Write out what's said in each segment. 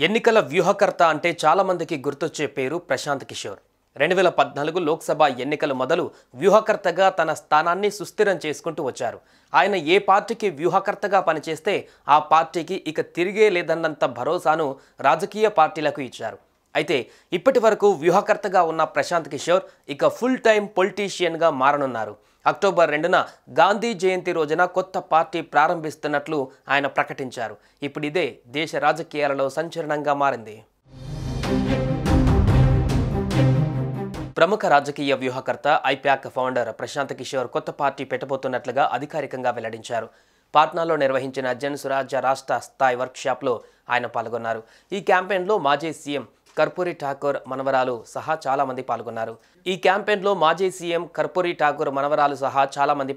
ఎన్నికల వ్యూహకర్త అంటే చాలా మందికి గుర్తొచ్చే పేరు ప్రశాంత్ కిషోర్. 2014 లోక్సభ ఎన్నికలు మొదలు వ్యూహకర్తగా తన స్థానాన్ని సుస్థిరం చేసుకుంటూ వచ్చారు. ఆయన ఏ పార్టీకి వ్యూహకర్తగా పనిచేస్తే ఆ పార్టీకి ఇక తిరిగే లేదన్నంత భరోసాను రాజకీయ పార్టీలకు ఇచ్చారు. అయితే ఇప్పటి వరకు వ్యూహకర్తగా ఉన్న ప్రశాంత్ కిషోర్ ఇక ఫుల్ టైం పొలిటీషియన్గా మారనున్నారు. అక్టోబర్ 2న గాంధీ జయంతి రోజున కొత్త పార్టీ ప్రారంభిస్తున్నట్లు ఆయన ప్రకటించారు. ఇప్పుడు ఇదే దేశ రాజకీయాలలో సంచలనంగా మారింది. ప్రముఖ రాజకీయ వ్యూహకర్త ఐప్యాక్ ఫౌండర్ ప్రశాంత్ కిషోర్ కొత్త పార్టీ పెట్టబోతున్నట్లుగా అధికారికంగా వెల్లడించారు. పాట్నాలో నిర్వహించిన జన్ స్వరాజ్య రాష్ట్ర స్థాయి వర్క్షాప్లో ఆయన పాల్గొన్నారు. ఈ క్యాంపెయిన్లో మాజీ సీఎం కర్పూరి ఠాకూర్ మనవరాలు సహా చాలా మంది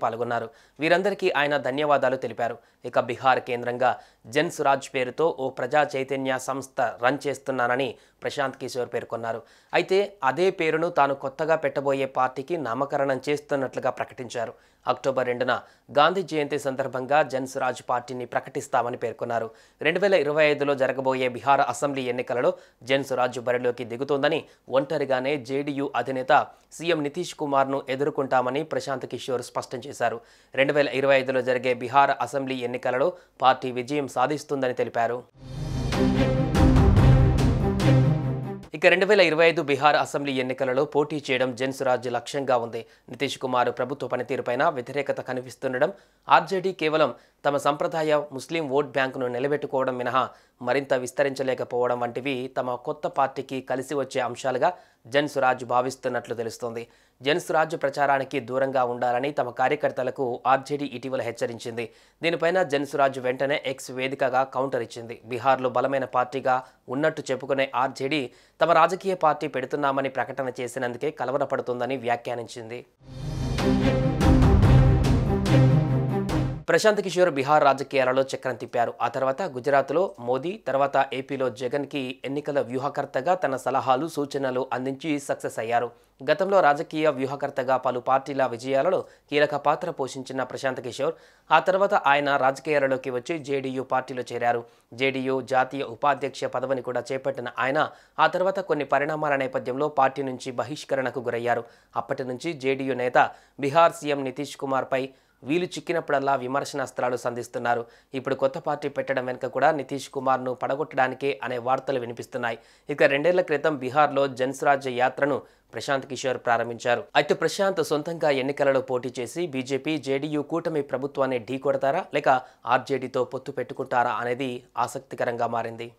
పాల్గొన్నారు. వీరందరికీ ఆయన ధన్యవాదాలు తెలిపారు. ఇక బీహార్ కేంద్రంగా జన్ స్వరాజ్ పేరుతో ఓ ప్రజా చైతన్య సంస్థ రన్ చేస్తున్నానని ప్రశాంత్ కిషోర్ పేర్కొన్నారు. అయితే అదే పేరును తాను కొత్తగా పెట్టబోయే పార్టీకి నామకరణం చేస్తున్నట్లుగా ప్రకటించారు. అక్టోబర్ 2న గాంధీ జయంతి సందర్భంగా జన్ స్వరాజ్ పార్టీని ప్రకటిస్తామని పేర్కొన్నారు. 2025లో జరగబోయే బీహార్ అసెంబ్లీ ఎన్నికలలో జన్ స్వరాజ్ బరిలోకి దిగుతోందని, ఒంటరిగానే జేడీయూ అధినేత సీఎం నితీష్ కుమార్ను ఎదుర్కొంటామని ప్రశాంత్ కిషోర్ స్పష్టం చేశారు. 2025లో జరిగే బీహార్ అసెంబ్లీ ఎన్నికలలో పార్టీ విజయం సాధిస్తుందని తెలిపారు. ఇక 2025 బీహార్ అసెంబ్లీ ఎన్నికలలో పోటీ చేయడం జన్ స్వరాజ్ లక్ష్యంగా ఉంది. నితీష్ కుమార్ ప్రభుత్వ పనితీరుపైన వ్యతిరేకత కనిపిస్తుండడం, ఆర్జేడీ కేవలం తమ సంప్రదాయ ముస్లిం ఓట్ బ్యాంకును నిలబెట్టుకోవడం మినహా మరింత విస్తరించలేకపోవడం వంటివి తమ కొత్త పార్టీకి కలిసి వచ్చే అంశాలుగా జన్ స్వరాజ్ భావిస్తున్నట్లు తెలుస్తోంది. జన్ స్వరాజ్ ప్రచారానికి దూరంగా ఉండాలని తమ కార్యకర్తలకు ఆర్జేడీ ఇటీవల హెచ్చరించింది. దీనిపైన జన్ స్వరాజ్ వెంటనే ఎక్స్ వేదికగా కౌంటర్ ఇచ్చింది. బీహార్లో బలమైన పార్టీగా ఉన్నట్టు చెప్పుకునే ఆర్జేడీ తమ రాజకీయ పార్టీ పెడుతున్నామని ప్రకటన చేసినందుకే కలవరపడుతుందని వ్యాఖ్యానించింది. ప్రశాంత్ కిషోర్ బీహార్ రాజకీయాలలో చక్రం తిప్పారు. ఆ తర్వాత గుజరాత్లో మోదీ, తర్వాత ఏపీలో జగన్కి ఎన్నికల వ్యూహకర్తగా తన సలహాలు, సూచనలు అందించి సక్సెస్ అయ్యారు. గతంలో రాజకీయ వ్యూహకర్తగా పలు పార్టీల విజయాలలో కీలక పాత్ర పోషించిన ప్రశాంత్ కిషోర్ ఆ తర్వాత ఆయన రాజకీయాలలోకి వచ్చి జేడీయూ పార్టీలో చేరారు. జేడీయూ జాతీయ ఉపాధ్యక్ష పదవిని కూడా చేపట్టిన ఆయన ఆ తర్వాత కొన్ని పరిణామాల నేపథ్యంలో పార్టీ నుంచి బహిష్కరణకు గురయ్యారు. అప్పటి నుంచి జేడీయూ నేత బీహార్ సీఎం నితీష్ కుమార్పై వీలు చిక్కినప్పుడల్లా విమర్శనాస్త్రాలు సంధిస్తున్నారు. ఇప్పుడు కొత్త పార్టీ పెట్టడం వెనుక కూడా నితీష్ కుమార్ను పడగొట్టడానికే అనే వార్తలు వినిపిస్తున్నాయి. ఇక 2 ఏళ్ల క్రితం బీహార్లో జన్ స్వరాజ్ యాత్రను ప్రశాంత్ కిషోర్ ప్రారంభించారు. అయితే ప్రశాంత్ సొంతంగా ఎన్నికలలో పోటీ చేసి బీజేపీ, జేడీయూ కూటమి ప్రభుత్వాన్ని ఢీకొడతారా లేక ఆర్జేడీతో పొత్తు పెట్టుకుంటారా అనేది ఆసక్తికరంగా మారింది.